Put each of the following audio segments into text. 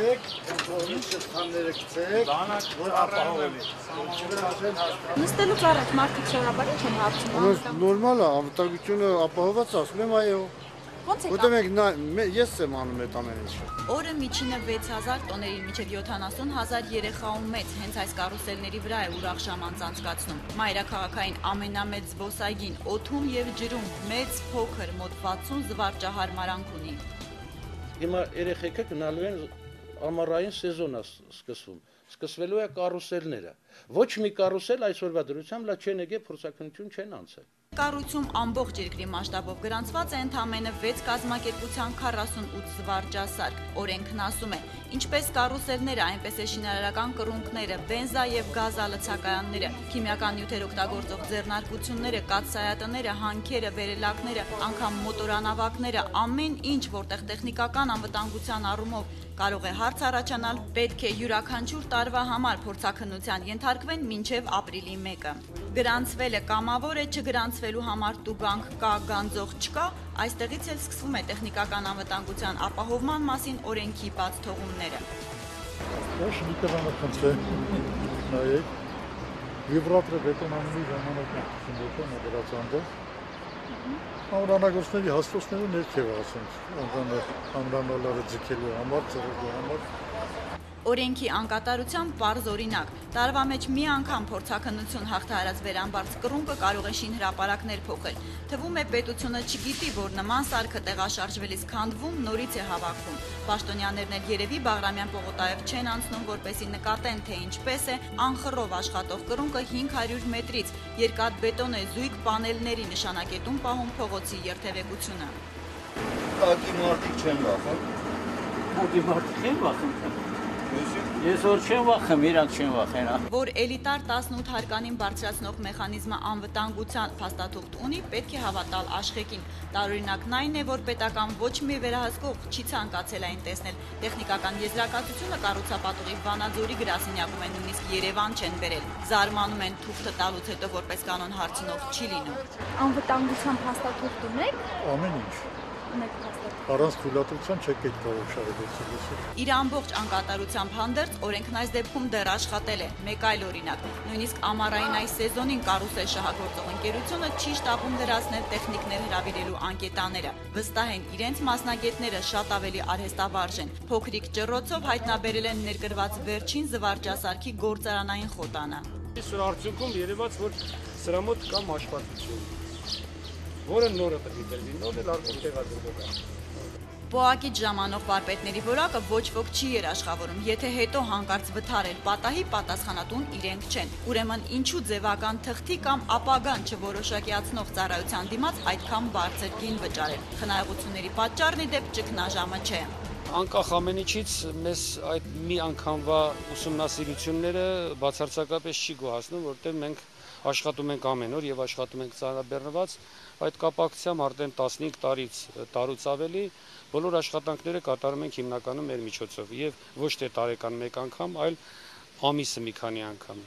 գցեք, շփանները գցեք, որ ապահովելի։ Նստելուց առաջ մարդիկ սովորաբար ինչ են հարցնում։ Նորմալ է, անվտանգությունը ապահովված է, ասում եմ այո։ Որտե մենք ես եմ անում այդ ամեն ինչը։ Օրը միջինը 6000 տոների մինչև 70000 երեխա ու մեծ հենց այս կարուսելների վրա է ուրախ ժամանց անցկացնում։ Մայրաքաղաքային ամենամեծ զբոսայգին օդում եւ ջրում մեծ փոքր մոտ 60 զվարճահարմարանք ունի։ Հիմա երեխեքը գնալու են ամառային սեզոնը սկսվում։ Սկսվելու է կարուսելները։ Ոչ մի կարուսել այսօրվա դրությամբ լա չեն եկել փորձակնություն չեն անցել։ Կառույցում ամբողջ երկրի մասշտաբով գրանցված է ընդամենը 6 կազմակերպության 48 զվարճասարք։ Օրենքն ասում է, ինչպես կարուսելները, այնպես է շինարարական կռունկները, բենզա եւ գազա լցակայանները, քիմիական նյութեր օգտագործող ձեռնարկությունները, կաթսայատները, հանքերը, վերելակները, անգամ մոտորանավակները, ամեն ինչ, որտեղ տեխնիկական անվտանգության առումով կարող է հարց առաջանալ, պետք է յուրաքանչյուր տարվա համար փորձաքննության ենթարկվեն մինչև ապրիլի 1-ը։ Գրանցվել է կամավոր է, չգրանցվելու համար տուգանք կա, գանձող չկա, այստեղից էլ սկսվում է տեխնիկական անվտանգության ապահովման մասին օրենքի բաց թողումները։ Շնիկը խնդրե նայեք, վիբրատորը բետոնանումի ժամանակ շնորհքն է դրածանդը։ Ամրանագործների հաստոցները ներքև ասենք, ամրանալարը ձգելու համար, ծրելու համար։ Օրենքի անկատարության պարզ օրինակ, տարվա մեջ մի անգամ փորձաքննություն հաղթահարած վերամբարձ կռունկը կարող է շինհրապարակներ փոխել։ Թվում է պետությունը չգիտի, որ նման սարքը տեղաշարժվելիս քանդվում, նորից է հավաքվում։ Պաշտոնյաներն էլ երևի Բաղրամյան պողոտայով չեն անցնում, որպեսզի նկատեն, թե ինչպես է անխռով աշխատող կռունկը 500 մետրից երկաթբետոն է զույգ պանելների նշանակետում պահում փողոցի երթևեկությունը։ Ակի մարդիկ չեն վախում։ Ակի մարդիկ չեն վախում։ Ես որ չեմ վախում, իրանք չեն վախենա։ Որ էլիտար 18 հարկանին բարձրացնող մեխանիզմը անվտանգության փաստաթուղթ ունի, պետք է հավատալ աշխեկին։ Տարօրինակն այն է, որ պետական ոչ մի վերահսկող չի ցանկացել այն տեսնել։ Տեխնիկական եզրակացությունը կառուցապատողի Վանաձորի գրասենյակում են նույնիսկ Երևան չեն բերել։ Զարմանում են թուղթը տալուց հետո, որպես կանոն հարցնող չի լինում։ Անվտանգության փաստաթուղթ ունեք։ Ամեն ինչ։ Առանց թույլատրության չեք կարող շարժել։ Իր ամբողջ անկատարությամբ հանդերձ օրենքն այս դեպքում դեռ աշխատել է։ Մեկ այլ օրինակ, նույնիսկ ամառային այս սեզոնին կարուսել շահագործող ընկերությունը չի շտապում լրացնել տեխնիկներ հրավիրելու անկետաները։ Վստահ են, իրենց մասնագետները շատ ավելի արհեստավարժ են։ Փոքրիկ ջռոցով հայտնաբերել են ներգրված վերջին զվարճասարքի գործարանային խոտանը։ Այսօր արդյունքում երևաց, որ սրա մոտ կա մաշվածություն, որը նորը պետք է դրվի, նորն էլ արդեն տեղադրվել է։ Պոակից ժամանող վարպետների որակը ոչ ոք չի երաշխավորում, եթե հետո հանկարծ վթարել պատահի պատասխանատուն իրենք չեն։ Ուրեմն ինչու ձևական թղթի կամ ապագան չորոշակիացնող ծառայության դիմաց այդքան բարձր գին վճարել։ Խնայողությունների պատճառն ի դեպ ճգնաժամը չէ։ Անկախ ամեն ինչից մեզ այդ մի անգամվա ուսումնասիրությունները բացարձակապես չի գոհացնում, որտեղ մենք աշխատում ենք ամեն օր եւ աշխատում ենք ծանրաբեռնված, այդ կապակցությամբ արդեն 15 տարուց ավելի բոլոր աշխատանքները կատարում ենք հիմնականում մեր միջոցով եւ ոչ թե տարեկան մեկ անգամ, այլ ամիսը մի քանի անգամ։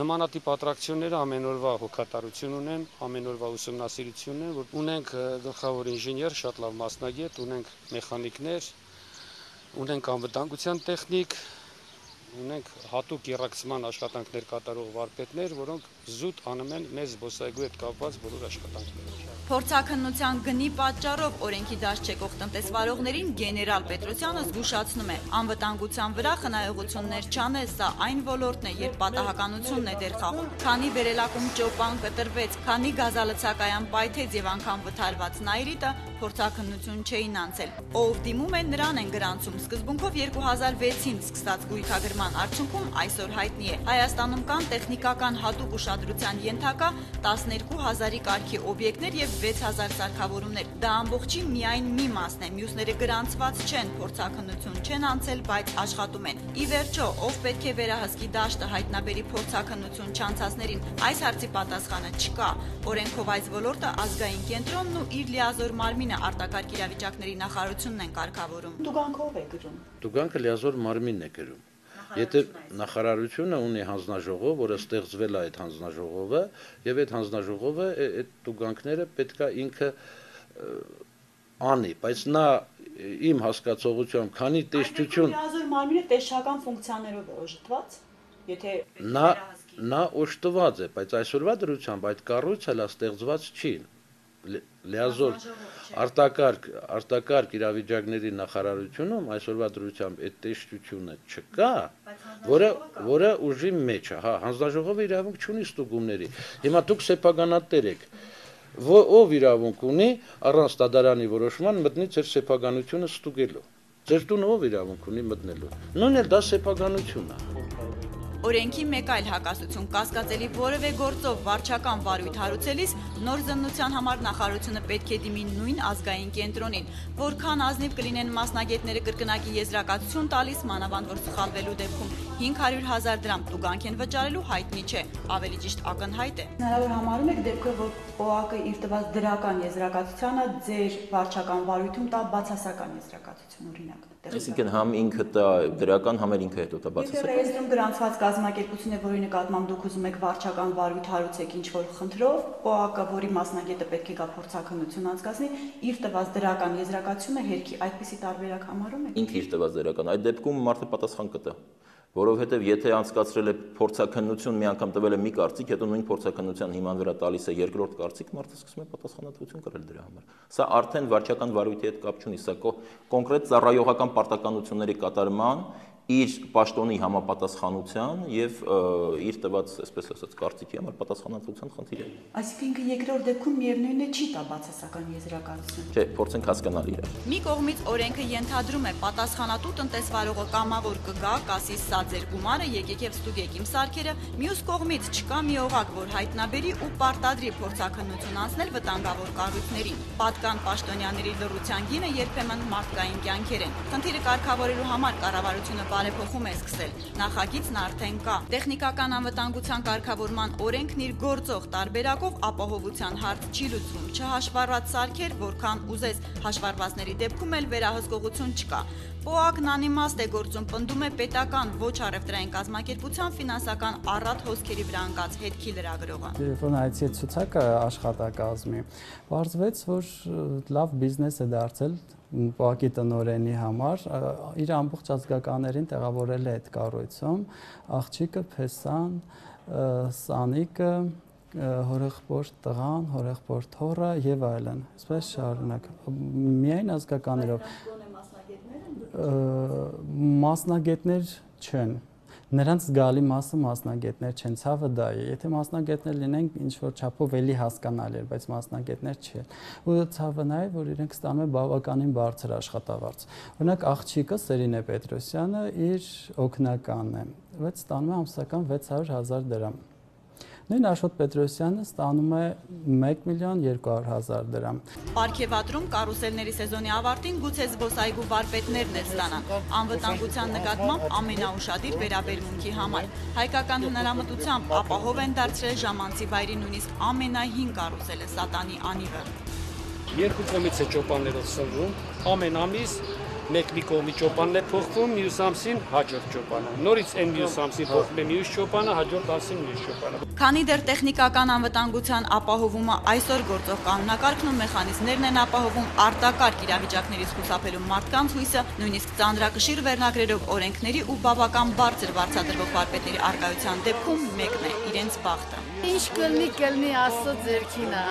Նմանատիպ ատրակցիոնները ամեն օրվա հոգատարություն ունեն, ամեն օրվա ուսումնասիրություն ունեն, որ ունենք գլխավոր ինժեներ, շատ լավ մասնագետ, ունենք մեխանիկներ, ունենք անվտանգության տեխնիկ, ունենք հատուկ եռակցման աշխատանքներ կատարող վարպետներ, որոնք զուտ անում են մեր զբոսայգու հետ կապված բոլոր աշխատանքները։ Փորձաքննության գնի պատճառով օրենքի դաշտ չեկող տնտեսվարողներին գեներալ Պետրոսյանը զգուշացնում է. անվտանգության վրա խնայողություններ չանել, սա այն ոլորտն է, երբ պատահականությունն է դեր խաղում։ Քանի վերելակում ճոպան կտրվեց, քանի գազալցակայան պայթեց եւ անգամ վթարված Նայրիտը փորձաքննություն չէին անցել։ Ով դիմում է, նրան են գրանցում։ Սկզբունքով 2006-ին սկսած գույքագրման արդյունքում այսօր հայտնի է։ Հայաստանում կան տեխնիկական հատուկ ուշադրության ենթակա 12000-ի կարգի օբյեկտներ եւ 6000 սարքավորումներ։ Դա ամբողջի միայն մի մասն է, մյուսները գրանցված չեն, փորձաքննություն չեն անցել, բայց աշխատում են։ Ի վերջո, ով պետք է վերահսկի դաշտը հայտնաբերի փորձաքննություն չանցածներին, այս հարցի պատասխանը չկա։ Օրենքով այս ոլորտը ազգային կենտրոնն ու իր լիազոր մարմինը արտակարգ իրավիճակների նախարարությունն են կարգավորում։ Տուգանքով է գրում։ Տուգանքը լիազոր մարմինն է գրում։ Եթե նախարարությունը ունի հանձնաժողով, որը ստեղծվել է այդ հանձնաժողովը, եւ այդ հանձնաժողովը այդ տուգանքները պետքա ինքը անի, բայց նա իմ հասկացողությամբ, քանի տեսչություն Լիազոր մարմինը տեսչական ֆունկցիաներով է օժտված, եթե նա օժտված է, բայց այսօրվա դրությամբ այդ կառույցը լա ստեղծված չի։ Լիազոր արտակարգ իրավիճակների նախարարությունում այսօրվա դրությամբ այդ տեսչությունը չկա, որը ուժի մեջ է, հա, հանձնաժողովը իրավունք չունի ստուգումների։ Հիմա դուք սեփականատեր եք, ով իրավունք ունի առանց դատարանի որոշման մտնի ձեր սեփականությունը ստուգելու։ Ձեր տունը ով իրավունք ունի մտնելու։ Նույնն էլ դա սեփականություն է։ Օրենքի մեկ այլ հակասություն կասկածելի որևէ գործով վարչական վարույթ հարուցելիս նոր զննության համար նախարարությունը պետք է դիմի նույն ազգային կենտրոնին, որքան ազնիվ կլինեն մասնագետները կրկնակի եզրակացություն տալիս, մանավանդ որ սխալվելու դեպքում 500,000 դրամ տուգանք են վճարելու հայտնի չէ, ավելի ճիշտ ակնհայտ է։ Հնարավոր համարում եք դեպքը, որ ՕԱԿ-ը իր տված դրական եզրակացությանը ձեր վարչական վարույթում տա բացասական եզրակացություն օրինակ։ Այսինքն համ ինքը տա դրական, համ էլ ինքը հետո տա բացասական։ Եթե ռեեստրում գրանցված կազմակերպություն է, որի նկատմամբ դուք ուզում եք վարչական վարույթ հարուցեք ինչ-որ խնդրով, ՕԱԿ-ը, որի մասնագետը պետք է գա փորձաքննություն անցկացնի, իր տված դրական եզրակացությունը հերքի այդպիսի տարբերակ համարում եք։ Ինքը իր տված դրական, այդ դեպքում մարդը պատասխան կտա։ Որովհետև եթե անցկացրել է փորձաքննություն, մի անգամ տվել է մի կարծիք, հետո նույն փորձաքննության հիման վրա տալիս է երկրորդ կարծիք, մարդը սկսում է պատասխանատվություն կրել դրա համար։ Սա արդեն վարչական վարույթի հետ կապ չունի, սա կոնկրետ ծառայողական պարտականությունների կատարման, իր պաշտոնի համապատասխանության եւ իր տված, այսպես ասած, կարծիքի համար պատասխանատվության խնդիր է։ Այսինքն երկրորդ դեպքում միևնույնն է չի տա բացասական եզրակացություն։ Չէ, փորձենք հասկանալ իրար։ Մի կողմից օրենքը ենթադրում է պատասխանատու տնտեսվարողը կամավոր կգա, կասի սա ձեր գումարը, եկեք եւ ստուգեք իմ սարքերը, մյուս կողմից չկա մի օղակ, որ հայտնաբերի ու պարտադրի փորձաքննություն անցնել վտանգավոր կառույցներին։ Պատկան պաշտոնյաների լռության գինը երբեմն մարդկային կյանքեր են։ Խնդիրը կարգավորելու համար կառավարությունը բարեփոխում է սկսել։ Նախագիծն արդեն կա։ Տեխնիկական անվտանգության կարգավորման օրենքն իր գործող տարբերակով ապահովության հարց չի լուծվում, չհաշվառված սարքեր, որքան ուզես, հաշվառվածների դեպքում էլ վերահսկողություն չկա։ ՕԱԿ-ն անիմաստ է գործում, պնդում է պետական ոչ առևտրային կազմակերպության ֆինանսական առատ հոսքերի վրա ընկած հետքի լրագրողը։ Երբ նայեցի ցուցակը աշխատակազմի, պարզվեց, որ լավ բիզնես է դարձել ՕԱԿ-ի տնօրենի համար, իր ամբողջ ազգականներին տեղավորել է այդ կառույցում, աղջիկը, Փեսան, Սանիկը, հորեղբոր տղան, հորեղբոր թոռը եւ այլն։ Այսպես շարունակ։ Միայն ազգականներով մասնագետներ չեն։ Նրանց զգալի մասը մասնագետներ չեն, ցավը դա է։ Եթե մասնագետներ լինեն, ինչ որ չափով էլի հասկանալի է, բայց մասնագետներ չեն։ Ու ցավը նա է, որ իրենք ստանում են բավականին բարձր աշխատավարձ։ Օրինակ աղջիկը Սերինե Պետրոսյանը իր օգնականն է, ստանում է ամսական 600,000 դրամ։ Նույն Աշոտ Պետրոսյանը ստանում է 1,200,000 դրամ։ Պարքեվատրում կարուսելների սեզոնի ավարտին գուցե զբոսայգու վարպետներն էլ ստանան անվտանգության նկատմամբ ամենաուշադիր վերաբերմունքի համար։ Հայկական հնարամտությամբ ապահով են դարձրել ժամանցի վայրի նույնիսկ ամենահին կարուսելը Սատանի անիվը։ Երկու կողմից է ճոպաններով սնվում, ամեն ամիս մի կողմի ճոպանն է փոխվում, մյուս ամսին հաջորդ ճոպանը։ Նորից այն մյուս ամսին փոխվում է մյուս ճոպանը, հաջորդ ամսին մյուս ճոպանը։ Քանի դեռ տեխնիկական անվտանգության ապահովումը այսօր գործող կանոնակարգն ու մեխանիզմներն են ապահովում արտակարգ իրավիճակներից խուսափելու մարդկանց հույսը, նույնիսկ ծանրակշիռ վերնագրերով օրենքների ու բավական բարձր վարձատրվող վարպետների առկայության դեպքում մեկն է իրենց բախտը։ Ինչ կլնի Աստծո ձեռքին է։